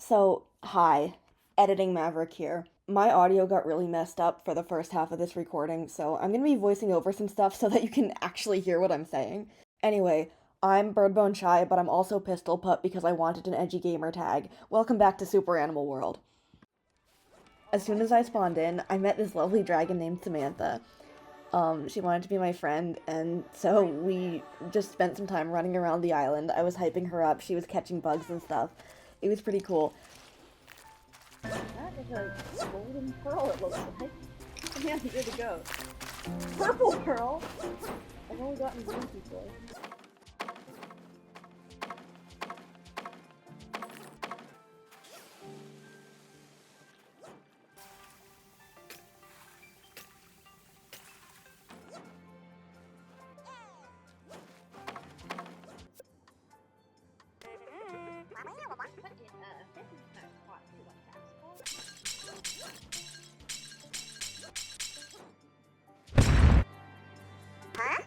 So, hi, Editing Maverick here. My audio got really messed up for the first half of this recording, so I'm gonna be voicing over some stuff so that you can actually hear what I'm saying. Anyway, I'm Birdbone Shy, but I'm also Pistol Pup because I wanted an edgy gamer tag. Welcome back to Super Animal World. As soon as I spawned in, I met this lovely dragon named Samantha. She wanted to be my friend, and so we just spent some time running around the island. I was hyping her up, she was catching bugs and stuff. It was pretty cool. That is a golden pearl, it looks like. Yeah, here to go. Purple pearl? I've only gotten green before.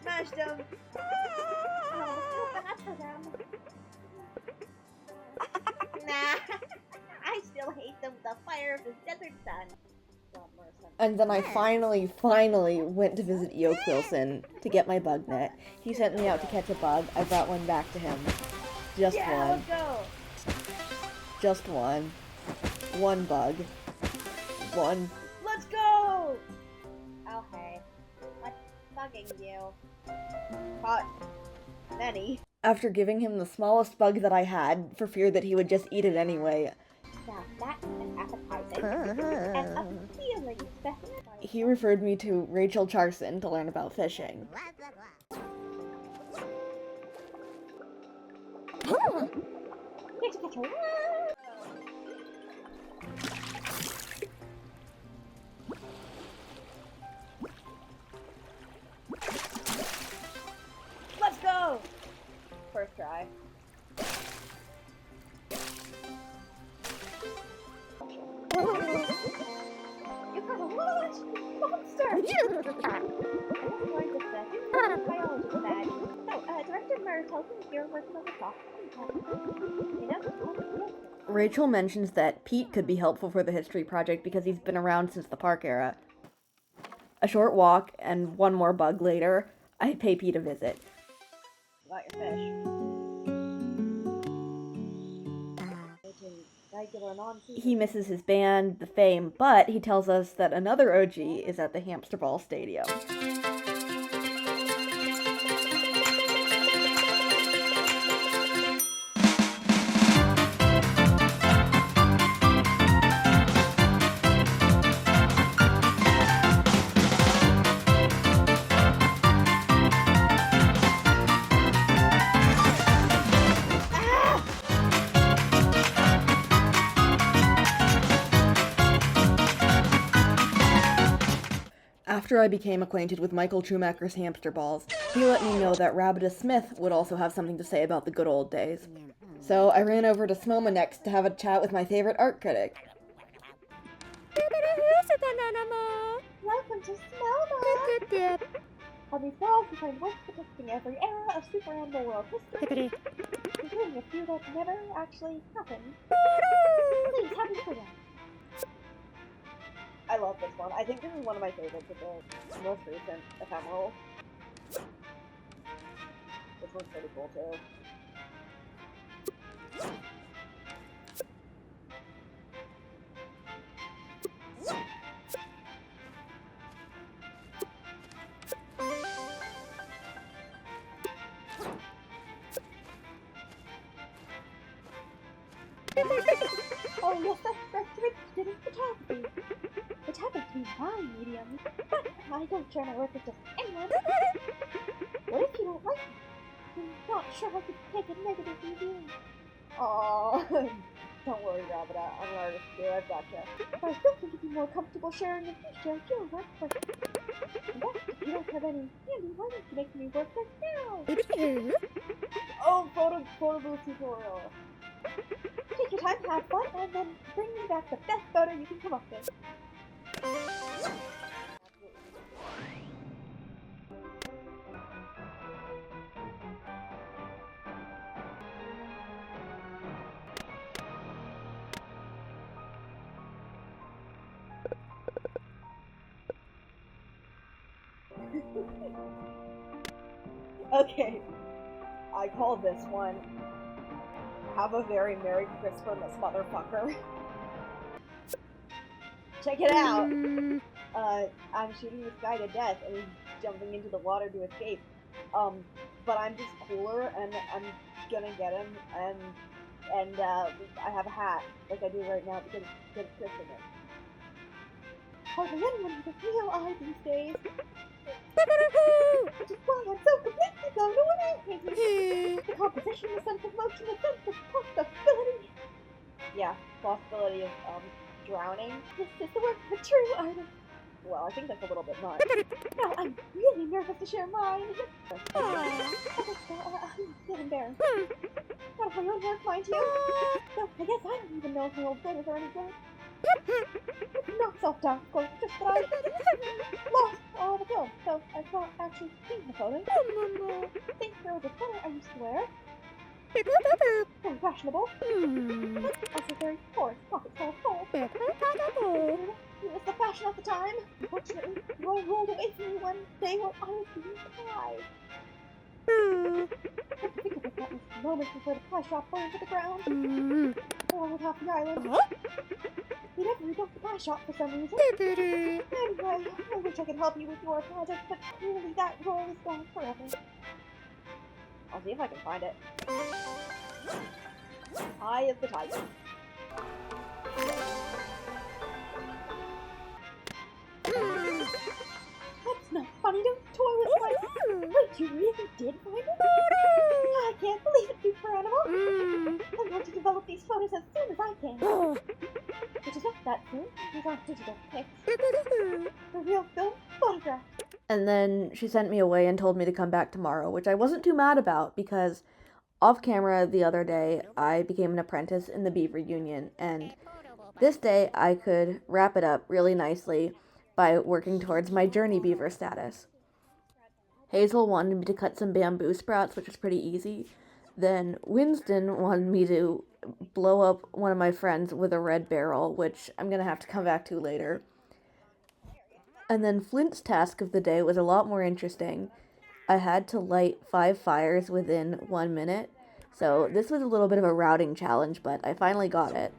Smashed them! Oh, so bad for them. Nah, I still hate them with the fire of the desert sun. And then I finally went to visit Yoke Wilson to get my bug net. He sent me out to catch a bug. I brought one back to him. Just one. Let's go! Just one. One bug. One. Let's go! Oh, hey. What's bugging you? Caught many. After giving him the smallest bug that I had, for fear that he would just eat it anyway, Now that's an appetizing and appealing specimen. he referred me to Rachel Charson to learn about fishing. Here to catch a Let's go! First try. You got a large monster! Biology bag. So, Director Murr tells me you're working on the top. You know? Rachel mentions that Pete could be helpful for the history project because he's been around since the park era. A short walk and one more bug later, I pay Pete a visit. Got your fish. Regular non-season. He misses his band, the Fame, but he tells us that another OG is at the Hamster Ball Stadium. After I became acquainted with Michael Schumacher's hamster balls, he let me know that Rabbita Smith would also have something to say about the good old days. So I ran over to Smoma next to have a chat with my favorite art critic. Welcome to Smoma! I'll be thrilled because I'm worth depicting every era of Super Animal World history, including a few that never actually happened. Please, have me for that. I love this one. I think this is one of my favorites of the most recent ephemeral. This one's pretty cool too. Oh yes, that's restricted photography. It happens to be my medium, but I don't share my work with just anyone. What if you don't like me? I'm not sure I could take a negative review. Aww. Don't worry, Rabbita. I'm an artist too. I've gotcha. But I still think it'd be more comfortable sharing if you share your work first. And if you don't have any handy, why don't you make me work right now? Oh, photo booth tutorial. Take your time, have fun, and then bring me back the best photo you can come up with. Okay, I call this one Have a Very Merry Christmas, Motherfucker. Check it out! I'm shooting this guy to death and he's jumping into the water to escape. But I'm just cooler and I'm gonna get him and I have a hat like I do right now because it's Christmas. Hardly anyone has a real eye these days. Which is why I'm so completely blown away. The composition, the sense of motion, the sense of possibility. Yeah, possibility of drowning. This is the work of a true artist. Well, I think that's a little bit much. Now, I'm really nervous to share mine. I'm still embarrassed. Not of my own work, mind you. So, I guess I don't even know if my old photos are any good. It's not self-doubt, of course, just that I lost all the film, so I've not actually seen the photos. I think there was a color I used to wear. Very fashionable. Also very coarse, pockets full of holes. It was the fashion at the time. Unfortunately, the boy rolled away from me one day while I was being pied. I can think of it that was moments before the pie shop burned to the ground. Along with half the island. We never rebuilt the pie shop for some reason. Anyway, I wish I could help you with your project, but clearly that role is gone forever. I'll see if I can find it. Eye of the Tiger. That's not funny, don't toy with my... Wait, you really did find it? I can't believe it, you poor animal. I'm going to develop these photos as soon as I can. Which is not that soon. These aren't digital pics. The real film photograph. And then she sent me away and told me to come back tomorrow, which I wasn't too mad about because off camera the other day I became an apprentice in the Beaver Union, and this day I could wrap it up really nicely by working towards my Journey Beaver status. Hazel wanted me to cut some bamboo sprouts, which was pretty easy. Then Winston wanted me to blow up one of my friends with a red barrel, which I'm going to have to come back to later. And then Flint's task of the day was a lot more interesting. I had to light 5 fires within 1 minute, so this was a little bit of a routing challenge, but I finally got it.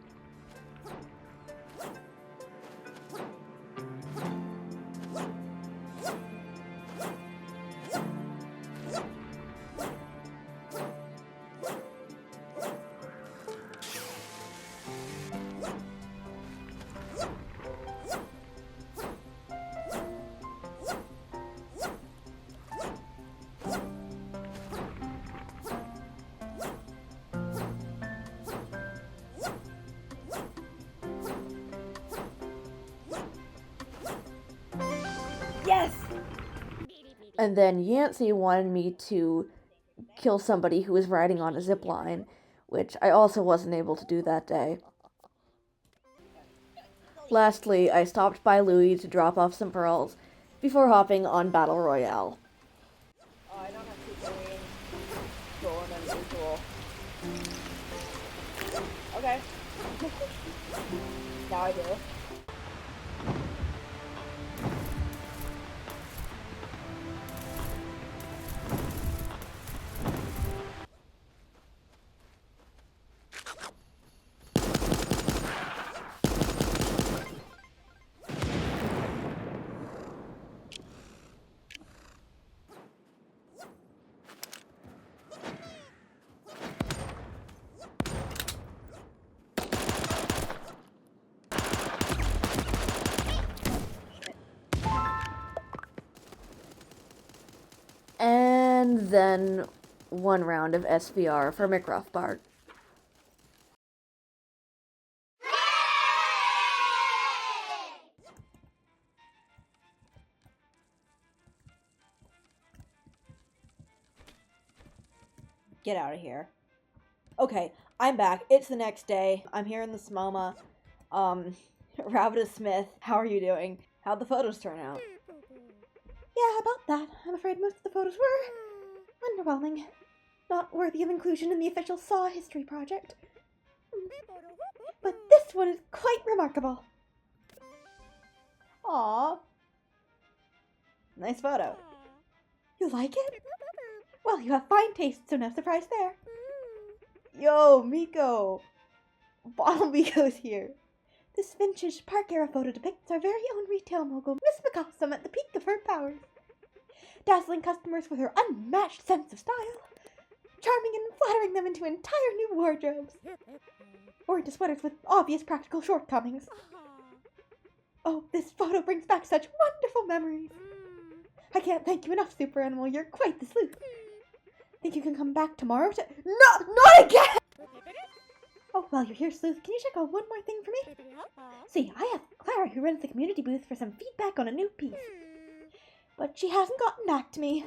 Yes! And then Yancey wanted me to kill somebody who was riding on a zip line, which I also wasn't able to do that day. Lastly, I stopped by Louis to drop off some pearls before hopping on Battle Royale. Oh, I don't have to go in and usual. Okay. Now I do. And then 1 round of SVR for McRuffbart. Get out of here. Okay, I'm back. It's the next day. I'm here in the SMOMA. Rabbita Smith, how are you doing? How'd the photos turn out? Yeah, about that. I'm afraid most of the photos were underwhelming. Not worthy of inclusion in the official SAW history project. But this one is quite remarkable. Aww. Nice photo. You like it? Well, you have fine taste, so no surprise there. Yo, Miko! Bottle Miko's here. This vintage park-era photo depicts our very own retail mogul, Miss Macawsome, at the peak of her powers. Dazzling customers with her unmatched sense of style, charming and flattering them into entire new wardrobes, or into sweaters with obvious practical shortcomings. Oh, this photo brings back such wonderful memories. I can't thank you enough, Super Animal. You're quite the sleuth. Think you can come back tomorrow to— No, not again! Oh, while you're here, Sleuth, can you check out one more thing for me? See, I have Clara who runs the community booth for some feedback on a new piece. But she hasn't gotten back to me.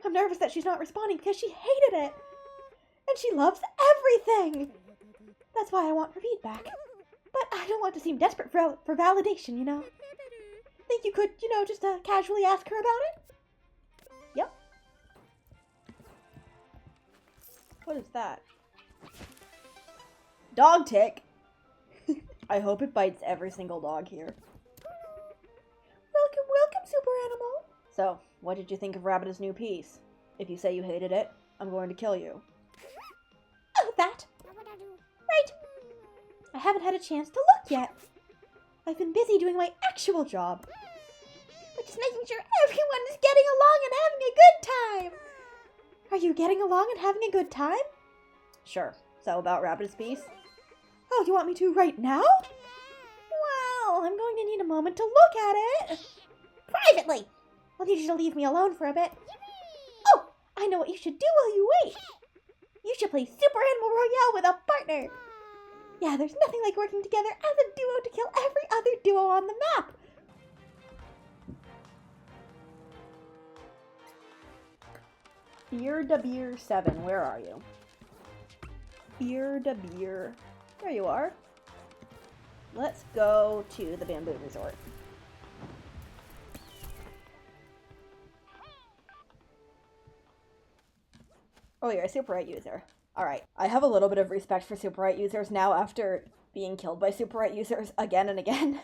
I'm nervous that she's not responding because she hated it. And she loves everything. That's why I want her feedback. But I don't want to seem desperate for validation, you know. Think you could, just casually ask her about it? Yep. What is that? Dog tick. I hope it bites every single dog here. Welcome, Super Animal. So, what did you think of Rabbita's new piece? If you say you hated it, I'm going to kill you. Oh, that? Right. I haven't had a chance to look yet. I've been busy doing my actual job. But just making sure everyone is getting along and having a good time. Are you getting along and having a good time? Sure. So, about Rabbita's piece? Oh, you want me to right now? Well, I'm going to need a moment to look at it. Privately! I'll need you to leave me alone for a bit. Oh, I know what you should do while you wait. You should play Super Animal Royale with a partner. Yeah, there's nothing like working together as a duo to kill every other duo on the map. Beer da Beer 7, where are you? Beer da Beer. There you are. Let's go to the Bamboo Resort. Oh, you're a Superite user. Alright, I have a little bit of respect for Superite users now after being killed by Superite users again and again.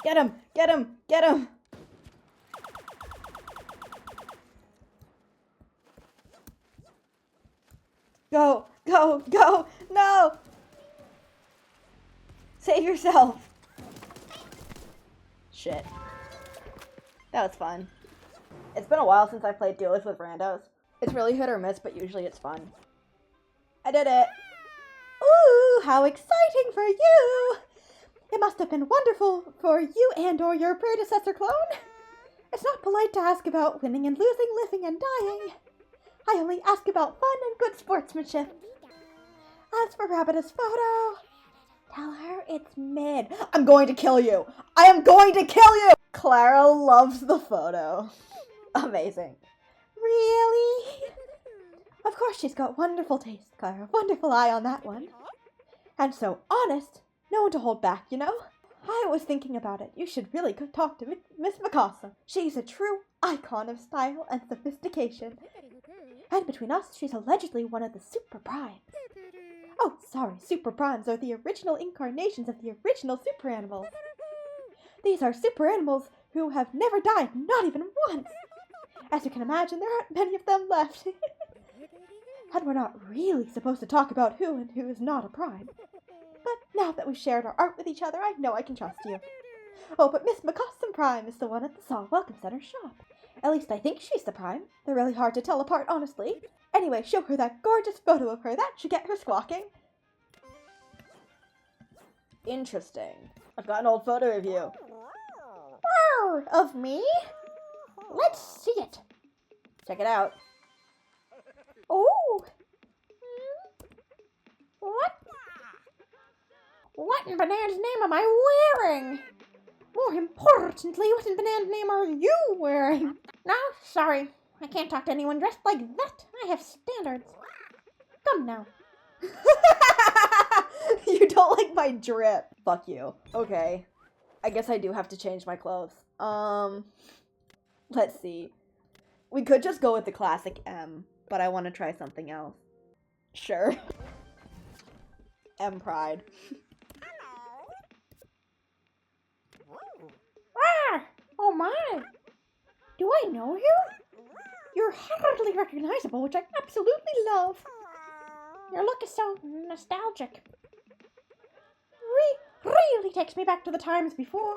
Get him! Get him! Get him! Go! Go! Go! No! Save yourself! Shit. That was fun. It's been a while since I've played duos with randos. It's really hit or miss, but usually it's fun. I did it! Ooh, how exciting for you! It must have been wonderful for you and or your predecessor clone. It's not polite to ask about winning and losing, living and dying. I only ask about fun and good sportsmanship. As for Rabbita's photo, tell her it's mid. I'm going to kill you. I am going to kill you. Clara loves the photo. Amazing. Really? Of course she's got wonderful taste, Clara. Wonderful eye on that one. And so honest. No one to hold back, you know? I was thinking about it. You should really go talk to Miss Macawsome. She's a true icon of style and sophistication. And between us, she's allegedly one of the Super Primes. Oh, sorry, Super Primes are the original incarnations of the original Super Animals. These are Super Animals who have never died, not even once. As you can imagine, there aren't many of them left. And we're not really supposed to talk about who and who is not a Prime. But now that we've shared our art with each other, I know I can trust you. Oh, but Miss Macawsome Prime is the one at the Saw Welcome Center shop. At least I think she's the Prime. They're really hard to tell apart, honestly. Anyway, show her that gorgeous photo of her. That should get her squawking. Interesting. I've got an old photo of you. Oh, of me? Let's see it. Check it out. Oh. What in Banana's name am I wearing? More importantly, what in Banana's name are you wearing? No, sorry. I can't talk to anyone dressed like that. I have standards. Come now. You don't like my drip. Fuck you. Okay. I guess I do have to change my clothes. Let's see. We could just go with the classic M, but I want to try something else. Sure. M Pride. Ah! Oh my! Do I know you? You're hardly recognizable, which I absolutely love. Your look is so nostalgic. Really takes me back to the times before.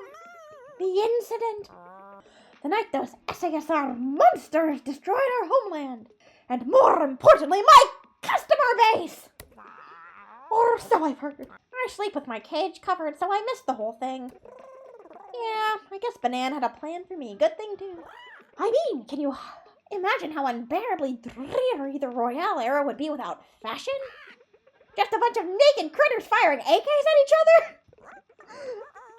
The incident. The night those SASR monsters destroyed our homeland. And more importantly, my customer base! Or so I've heard. I sleep with my cage covered, so I missed the whole thing. Yeah, I guess Banana had a plan for me. Good thing, too. I mean, can you imagine how unbearably dreary the Royale era would be without fashion? Just a bunch of naked critters firing AKs at each other?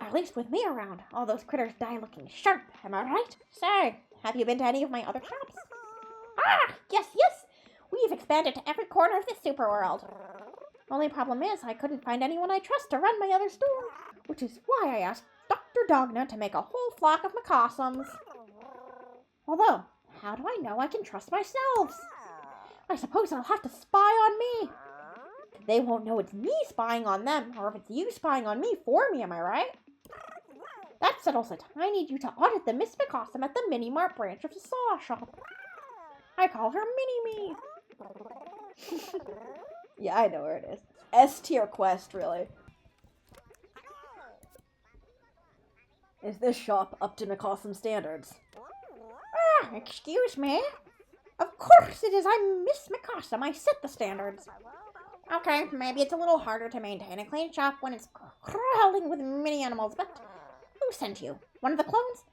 At least with me around, all those critters die looking sharp, am I right? Say, have you been to any of my other shops? Ah, yes, we've expanded to every corner of this super world. Only problem is, I couldn't find anyone I trust to run my other store, which is why I asked Dr. Dogna to make a whole flock of Macawsomes. Although, how do I know I can trust myself? I suppose they'll have to spy on me. They won't know it's me spying on them, or if it's you spying on me for me, am I right? That settles it. I need you to audit the Miss Macawsome at the Mini-Mart branch of the Saw Shop. I call her Mini-Me. Yeah, I know where it is. S-tier quest, really. Is this shop up to Macawsome standards? Ah, excuse me. Of course it is. I'm Miss Macawsome. I set the standards. Okay, maybe it's a little harder to maintain a clean shop when it's crawling with mini animals, but who sent you? One of the clones?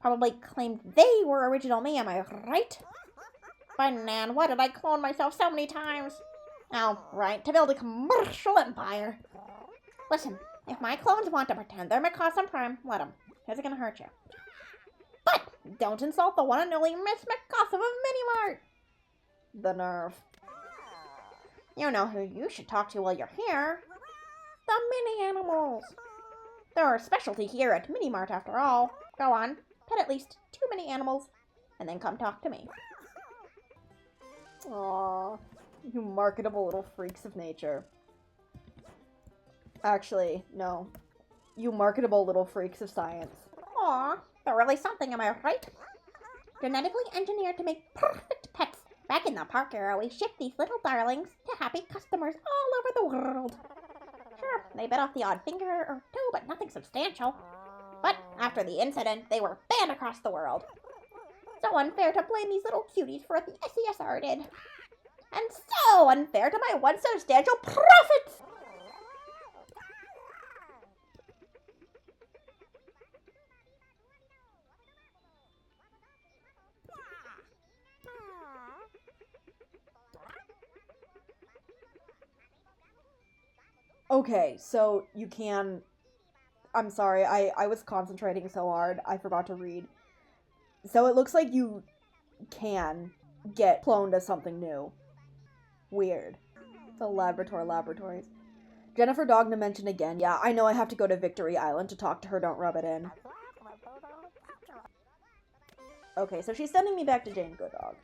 Probably claimed they were original me, am I right? Banan, why did I clone myself so many times? Oh, right, to build a commercial empire. Listen, if my clones want to pretend they're Macawsome Prime, let them. How's it gonna hurt you? But don't insult the one and only Miss Macawsome of Mini-Mart. The nerve. You know who you should talk to while you're here. The mini animals. They're a specialty here at Mini-Mart after all. Go on, pet at least 2 mini animals, and then come talk to me. Aww, you marketable little freaks of nature. Actually, no. You marketable little freaks of science. Aw, they're really something, am I right? Genetically engineered to make perfect pets. Back in the park era, we shipped these little darlings to happy customers all over the world. Sure, they bit off the odd finger or two, but nothing substantial. But after the incident, they were banned across the world. So unfair to blame these little cuties for what the SESR did. And so unfair to my once substantial profits! Okay, so you can... I'm sorry, I was concentrating so hard, I forgot to read. So it looks like you can get cloned as something new. Weird. The laboratories. Jennifer Dogna mentioned again. Yeah, I know I have to go to Victory Island to talk to her, don't rub it in. Okay, so she's sending me back to Jane Goodog.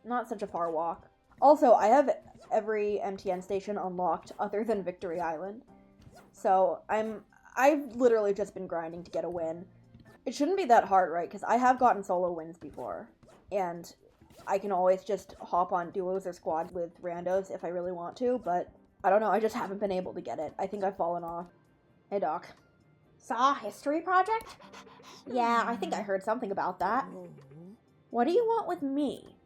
Not such a far walk. Also, I have every MTN station unlocked other than Victory Island. So I've literally just been grinding to get a win. It shouldn't be that hard, right? Because I have gotten solo wins before. And I can always just hop on duos or squads with randos if I really want to, but I don't know, I just haven't been able to get it. I think I've fallen off. Hey, Doc. Saw History Project? Yeah, I think I heard something about that. What do you want with me?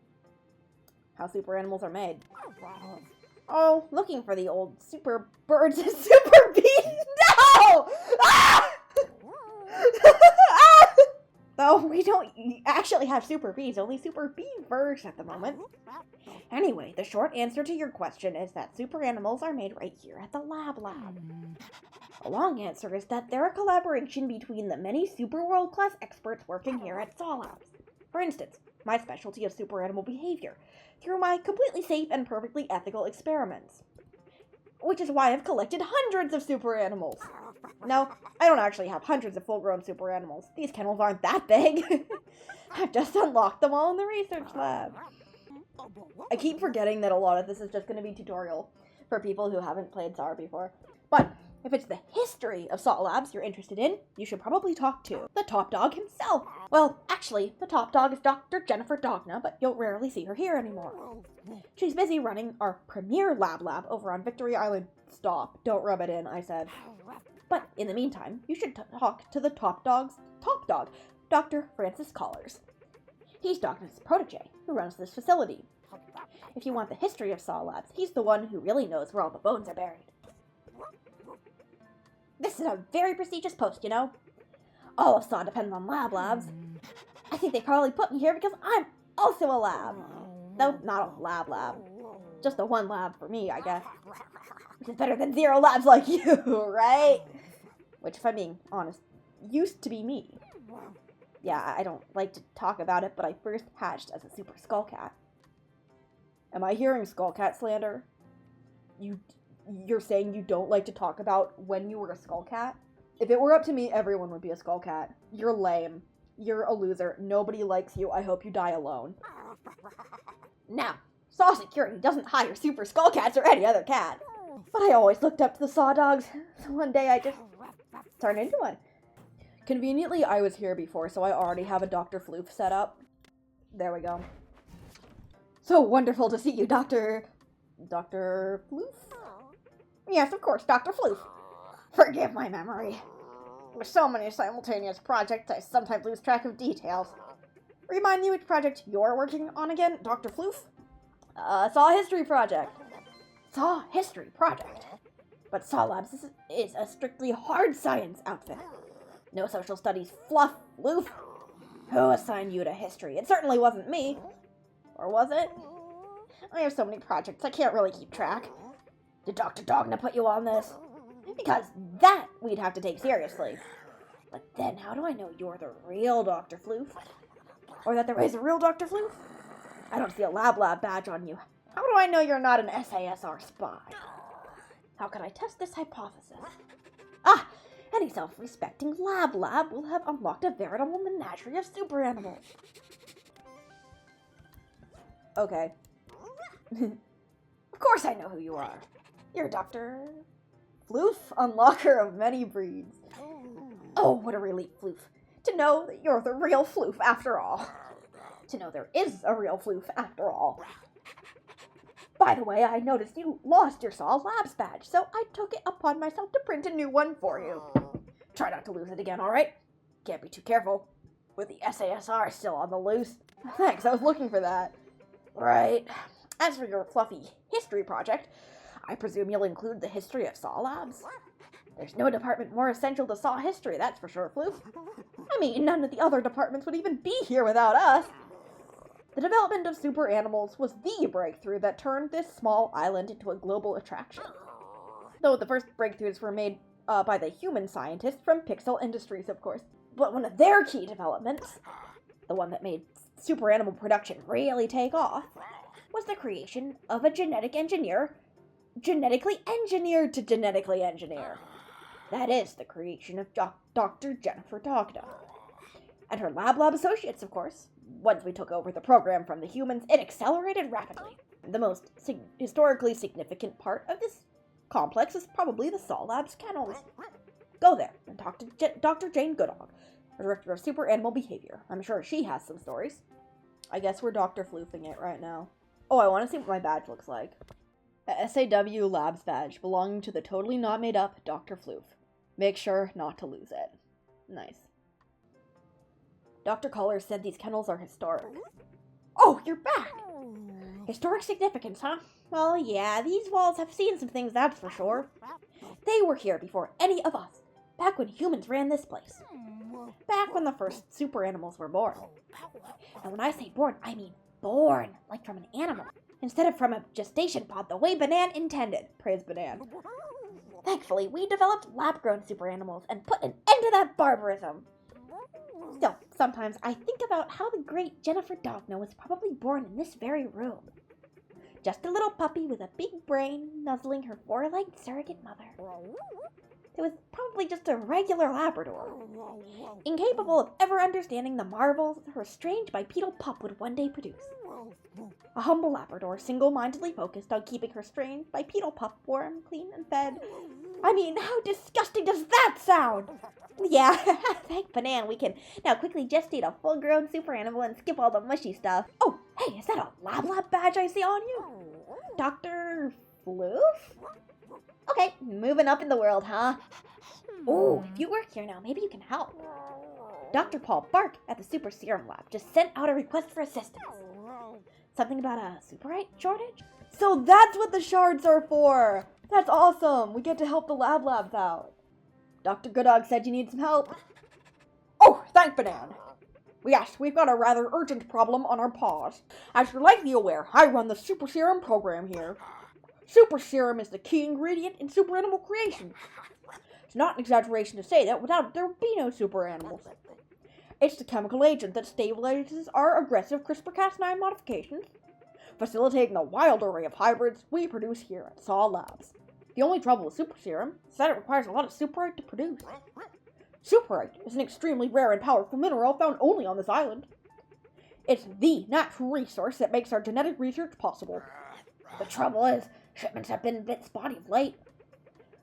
How super animals are made. Oh, looking for the old super birds and super bees. No! no! Ah! Ah! Though we don't actually have Super Bees, only Super Beavers at the moment. Anyway, the short answer to your question is that super animals are made right here at the lab. The long answer is that they're a collaboration between the many super world-class experts working here at Saw Labs. For instance, my specialty of super animal behavior, through my completely safe and perfectly ethical experiments. Which is why I've collected hundreds of super animals. No, I don't actually have hundreds of full-grown super animals. These kennels aren't that big. I've just unlocked them all in the research lab. I keep forgetting that a lot of this is just going to be tutorial for people who haven't played SAR before. But if it's the history of Saw Labs you're interested in, you should probably talk to the top dog himself. Well, actually, the top dog is Dr. Jennifer Dogna, but you'll rarely see her here anymore. She's busy running our premier lab over on Victory Island. Stop. Don't rub it in, I said. But in the meantime, you should talk to the top dog, Dr. Francis Collars. He's Dogna's protege, who runs this facility. If you want the history of Saw Labs, he's the one who really knows where all the bones are buried. This is a very prestigious post, you know. All of Saw depends on labs. I think they probably put me here because I'm also a lab. Though not a lab. Just the one lab for me, I guess. Which is better than 0 labs like you, right? Which, if I'm being honest, used to be me. Yeah, I don't like to talk about it, but I first hatched as a super skullcat. Am I hearing skullcat slander? You're saying you don't like to talk about when you were a skullcat? If it were up to me, everyone would be a skullcat. You're lame. You're a loser. Nobody likes you. I hope you die alone. Now, Saw Security doesn't hire super skullcats or any other cat. But I always looked up to the Saw dogs, so one day I just turned into one. Conveniently, I was here before, so I already have a Dr. Floof set up. There we go. So wonderful to see you, Dr. Floof? Yes, of course, Dr. Floof. Forgive my memory. With so many simultaneous projects, I sometimes lose track of details. Remind me which project you're working on again, Dr. Floof? Saw History Project. Saw History Project. But Saw Labs is a strictly hard science outfit. No social studies fluff, Floof. Who assigned you to history? It certainly wasn't me. Or was it? I have so many projects, I can't really keep track. Did Dr. Dogna put you on this? Because that we'd have to take seriously. But then how do I know you're the real Dr. Floof? Or that there is a real Dr. Floof? I don't see a lab badge on you. How do I know you're not an SASR spy? How can I test this hypothesis? Ah! Any self-respecting lab will have unlocked a veritable menagerie of super animals. Okay. Of course I know who you are. You're Dr. Floof, unlocker of many breeds. Oh, what a relief, Floof. To know that you're the real Floof after all. To know there is a real Floof after all. By the way, I noticed you lost your Saw Labs badge, so I took it upon myself to print a new one for you. Try not to lose it again, alright? Can't be too careful. With the SASR still on the loose. Thanks, I was looking for that. Right. As for your fluffy history project, I presume you'll include the history of Saw Labs? There's no department more essential to Saw history, that's for sure, Floof. I mean, none of the other departments would even be here without us. The development of super animals was the breakthrough that turned this small island into a global attraction. Though the first breakthroughs were made by the human scientists from Pixel Industries, of course. But one of their key developments, the one that made super animal production really take off, was the creation of a genetic engineer, genetically engineered to genetically engineer. That is the creation of Dr. Jennifer Dogna. And her lab associates, of course. Once we took over the program from the humans, it accelerated rapidly. The most historically significant part of this complex is probably the Saw Labs kennels. Go there and talk to Dr. Jane Goodall, Director of Super Animal Behavior. I'm sure she has some stories. I guess we're Dr. Floofing it right now. Oh, I want to see what my badge looks like. A SAW Labs badge belonging to the totally not made up Dr. Floof. Make sure not to lose it. Nice. Dr. Collars said these kennels are historic. Oh, you're back! Historic significance, huh? Well, yeah, these walls have seen some things, that's for sure. They were here before any of us. back when humans ran this place. Back when the first super animals were born. And when I say born, I mean born, like from an animal, instead of from a gestation pod the way Banan intended, praised Banan. Thankfully, we developed lab-grown super animals and put an end to that barbarism. Still, sometimes I think about how the great Jennifer Dogno was probably born in this very room. Just a little puppy with a big brain nuzzling her four-legged surrogate mother. It was probably just a regular Labrador, incapable of ever understanding the marvels her strange bipedal pup would one day produce. A humble Labrador, single-mindedly focused on keeping her strange bipedal pup warm, clean, and fed. I mean, how disgusting does that sound? Yeah, thank Banan, we can now quickly gestate a full-grown super animal and skip all the mushy stuff. Oh, hey, is that a Lab badge I see on you? Dr. Floof? Okay, moving up in the world, huh? Oh, if you work here now, maybe you can help. Dr. Paul Bark at the Super Serum Lab just sent out a request for assistance. Something about a Superite shortage? So that's what the shards are for! That's awesome! We get to help the labs out. Dr. Goodog said you need some help. Oh, thank Banan. Yes, we've got a rather urgent problem on our paws. As you're likely aware, I run the Super Serum program here. Super Serum is the key ingredient in super animal creation. It's not an exaggeration to say that without it there would be no super animals. It's the chemical agent that stabilizes our aggressive CRISPR-Cas9 modifications, facilitating the wild array of hybrids we produce here at Saw Labs. The only trouble with Super Serum is that it requires a lot of Superite to produce. Superite is an extremely rare and powerful mineral found only on this island. It's the natural resource that makes our genetic research possible. The trouble is, shipments have been a bit spotty of late.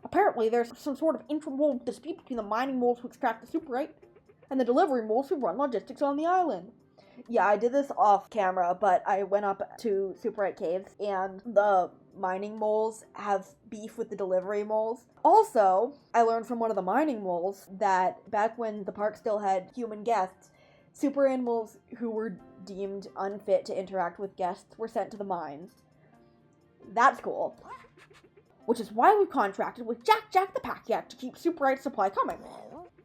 Apparently, there's some sort of intra-mole dispute between the mining moles who extract the Superite and the delivery moles who run logistics on the island. Yeah, I did this off camera, but I went up to Superite caves, and the mining moles have beef with the delivery moles. Also, I learned from one of the mining moles that back when the park still had human guests, super animals who were deemed unfit to interact with guests were sent to the mines. That's cool. Which is why we contracted with Jack the Pack Yak to keep Superite supply coming.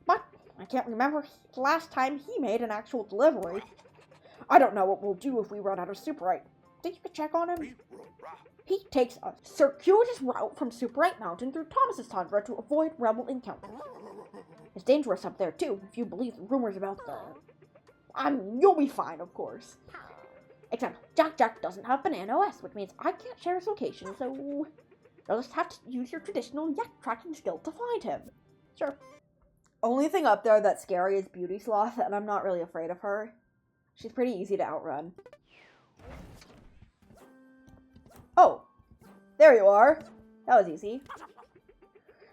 But I can't remember the last time he made an actual delivery. I don't know what we'll do if we run out of Superite. Think you could check on him? He takes a circuitous route from Superite Mountain through Thomas's Tundra to avoid rebel encounters. It's dangerous up there too, if you believe the rumors about you'll be fine, of course. Except Jack doesn't have Banana OS, which means I can't share his location, so you'll just have to use your traditional yak tracking skill to find him. Sure. Only thing up there that's scary is Beauty Sloth, and I'm not really afraid of her. She's pretty easy to outrun. Oh, there you are. That was easy.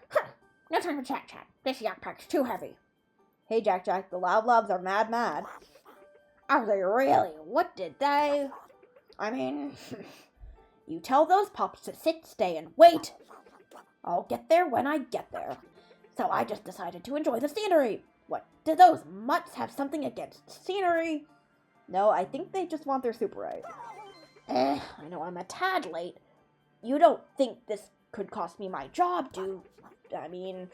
Huh, no time for chat. This yak pack's too heavy. Hey Jack, the labs are mad. Are they really? What did they? I mean, you tell those pups to sit, stay, and wait. I'll get there when I get there. So I just decided to enjoy the scenery. What, do those mutts have something against scenery? No, I think they just want their Superite. I know I'm a tad late. You don't think this could cost me my job, I mean,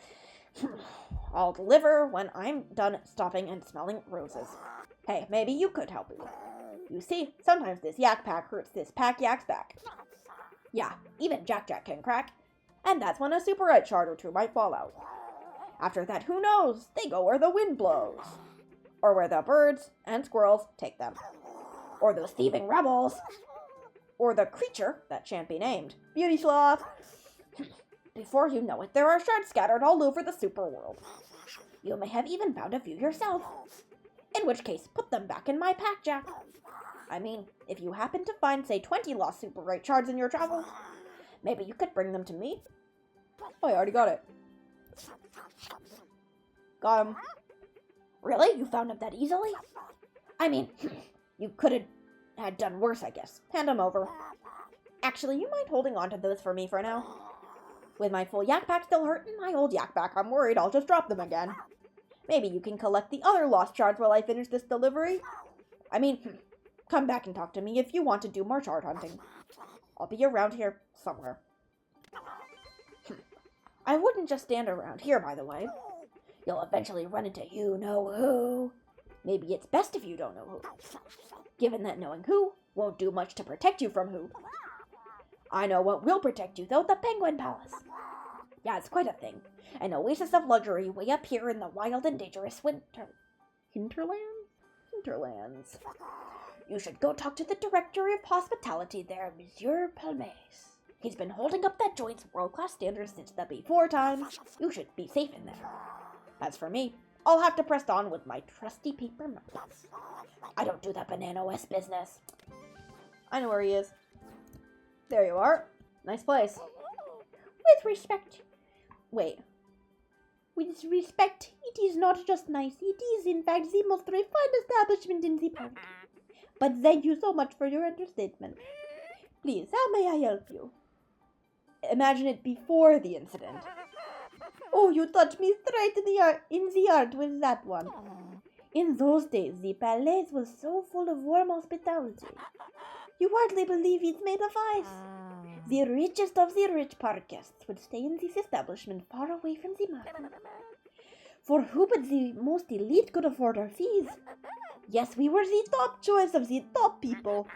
I'll deliver when I'm done stopping and smelling roses. Hey, maybe you could help me. You see, sometimes this yak pack hurts this pack yak's back. Yeah, even Jack can crack. And that's when a Superite shard or two might fall out. After that, who knows? They go where the wind blows. Or where the birds and squirrels take them. Or those thieving rebels. Or the creature that shan't be named. Beauty Sloth. Before you know it, there are shards scattered all over the super world. You may have even found a few yourself. In which case, put them back in my pack, Jack. I mean, if you happen to find, say, 20 lost Superite shards in your travels, maybe you could bring them to me. Oh, I already got it. Got him. Really? You found him that easily? I mean, you could have done worse, I guess. Hand them over. Actually, you mind holding on to those for me for now? With my full yak pack still hurting my old yak pack, I'm worried I'll just drop them again. Maybe you can collect the other lost shards while I finish this delivery. I mean, come back and talk to me if you want to do more shard hunting. I'll be around here somewhere. I wouldn't just stand around here, by the way. You'll eventually run into you-know-who. Maybe it's best if you don't know who, given that knowing who won't do much to protect you from who. I know what will protect you, though, the Penguin Palace. Yeah, it's quite a thing. An oasis of luxury way up here in the wild and dangerous hinterlands. You should go talk to the director of hospitality there, Monsieur Palmes. He's been holding up that joint's world-class standards since the before times. You should be safe in there. As for me, I'll have to press on with my trusty paper maps. I don't do that Banana West business. I know where he is. There you are. Nice place. With respect, it is not just nice. It is, in fact, the most refined establishment in the park. But thank you so much for your understatement. Please, how may I help you? Imagine it before the incident. Oh, you touched me straight in the heart with that one. In those days, the Palais was so full of warm hospitality. You hardly believe it's made of ice. The richest of the rich park guests would stay in this establishment far away from the market. For who but the most elite could afford our fees? Yes, we were the top choice of the top people.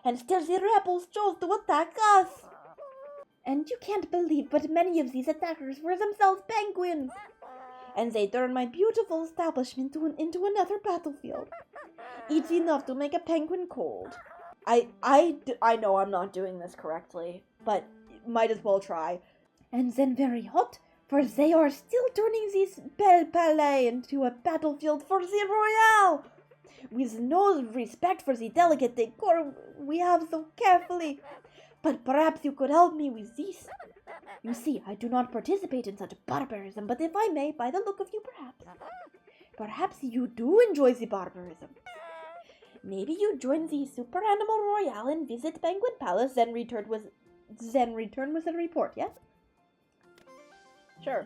And still the rebels chose to attack us. And you can't believe but many of these attackers were themselves penguins. And they turned my beautiful establishment into another battlefield. It's enough to make a penguin cold. I know I'm not doing this correctly, but might as well try. And then very hot, for they are still turning this Belle Palais into a battlefield for the Royale, with no respect for the delicate decor we have so carefully. But perhaps you could help me with this. You see, I do not participate in such barbarism, but if I may, by the look of you, perhaps you do enjoy the barbarism. Maybe you join the Super Animal Royale and visit Penguin Palace, then return with a report, yes? Sure.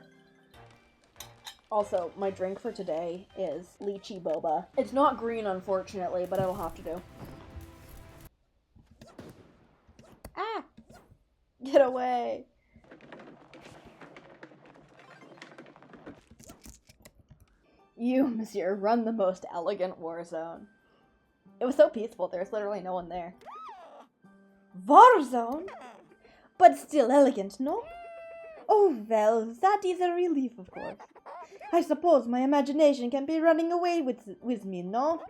Also, my drink for today is lychee boba. It's not green, unfortunately, but it'll have to do. Ah! Get away! You, monsieur, run the most elegant war zone. It was so peaceful, there's literally no one there. War zone? But still elegant, no? Oh, well, that is a relief, of course. I suppose my imagination can be running away with me, no?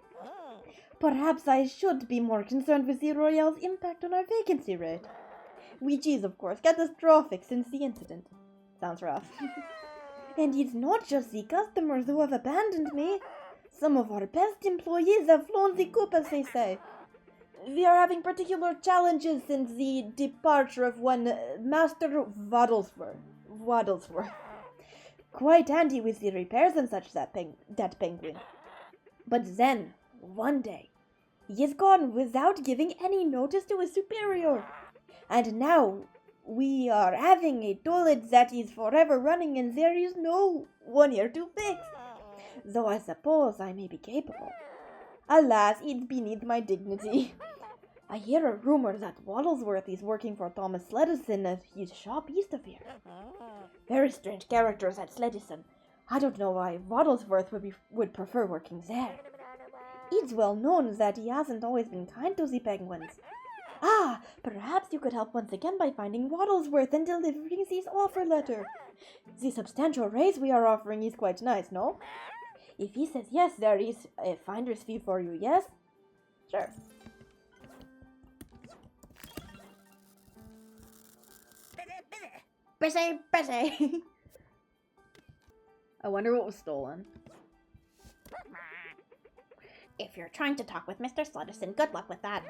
Perhaps I should be more concerned with the Royale's impact on our vacancy rate, which is, of course, catastrophic since the incident. Sounds rough. And it's not just the customers who have abandoned me. Some of our best employees have flown the coop, as they say. We are having particular challenges since the departure of one Master Waddlesworth. Quite handy with the repairs and such, that penguin. But then, one day, he is gone without giving any notice to his superior. And now, we are having a toilet that is forever running and there is no one here to fix. Though I suppose I may be capable. Alas, it's beneath my dignity. I hear a rumor that Waddlesworth is working for Thomas Sledison at his shop east of here. Very strange characters at Sledison. I don't know why Waddlesworth would prefer working there. It's well known that he hasn't always been kind to the penguins. Ah, perhaps you could help once again by finding Waddlesworth and delivering this offer letter. The substantial raise we are offering is quite nice, no? If he says yes, there is a finder's fee for you, yes? Sure. Busy. I wonder what was stolen. If you're trying to talk with Mr. Sledison, good luck with that.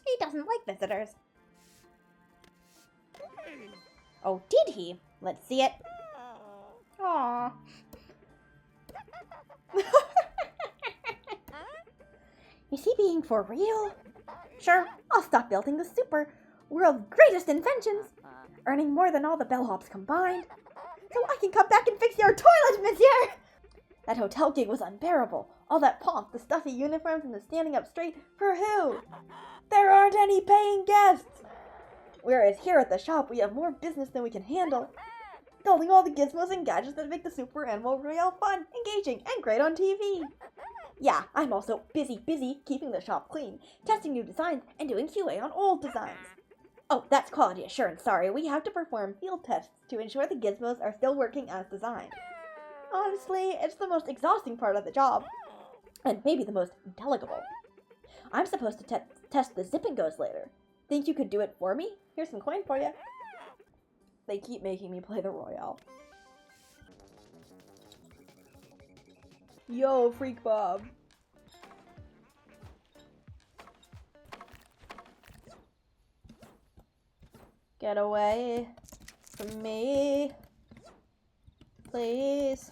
He doesn't like visitors. Oh, did he? Let's see it. Aww. Is he being for real? Sure, I'll stop building the super world's greatest inventions, earning more than all the bellhops combined, so I can come back and fix your toilet, monsieur! That hotel gig was unbearable. All that pomp, the stuffy uniforms, and the standing up straight. For who? There aren't any paying guests! Whereas here at the shop, we have more business than we can handle. building all the gizmos and gadgets that make the Super Animal Royale fun, engaging, and great on TV. Yeah, I'm also busy keeping the shop clean, testing new designs, and doing QA on old designs. Oh, that's quality assurance, sorry. We have to perform field tests to ensure the gizmos are still working as designed. Honestly, it's the most exhausting part of the job, and maybe the most delegable. I'm supposed to test the zip and goes later. Think you could do it for me? Here's some coin for you. They keep making me play the Royale. Yo, Freak Bob. Get away from me, please.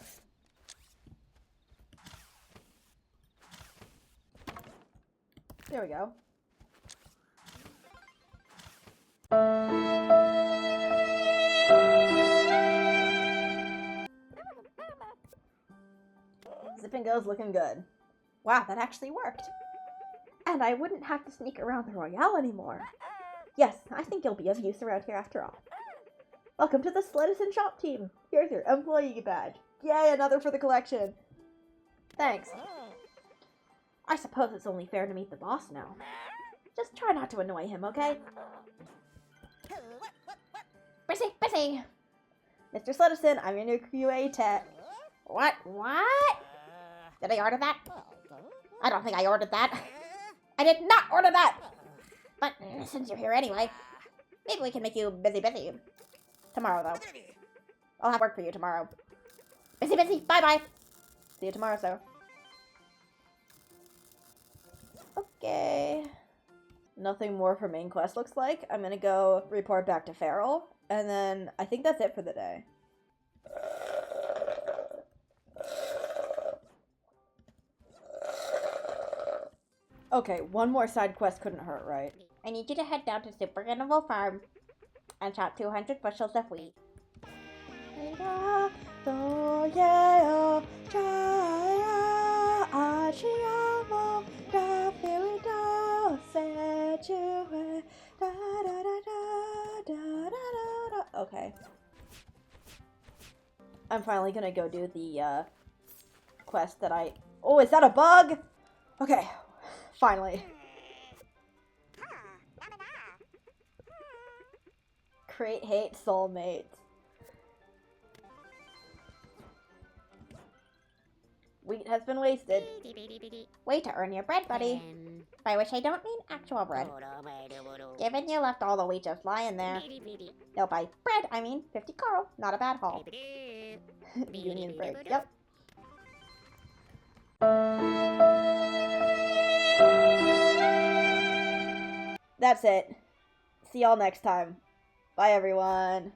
There we go. Zip and go's looking good. Wow, that actually worked. And I wouldn't have to sneak around the Royale anymore. Yes, I think you'll be of use around here after all. Welcome to the Sledison Shop team. Here's your employee badge. Yay, another for the collection. Thanks. I suppose it's only fair to meet the boss now. Just try not to annoy him, okay? Busy! Mr. Sledison, I'm your new QA tech. What? Did I order that? I don't think I ordered that. I did not order that! But since you're here anyway, maybe we can make you busy. Tomorrow, though. I'll have work for you tomorrow. Busy. Bye. See you tomorrow, sir. Okay. Nothing more for main quest looks like. I'm gonna go report back to Farrell, and then I think that's it for the day. Okay, one more side quest couldn't hurt, right? I need you to head down to Super Animal Farm and chop 200 bushels of wheat. Okay. I'm finally gonna go do the quest that I... Oh, is that a bug? Okay, finally. Create hate soulmates. Wheat has been wasted. Way to earn your bread, buddy. By which I don't mean actual bread. Given you left all the wheat just lying there. No, by bread, I mean 50 coral. Not a bad haul. Union break, yep. That's it. See y'all next time. Bye, everyone.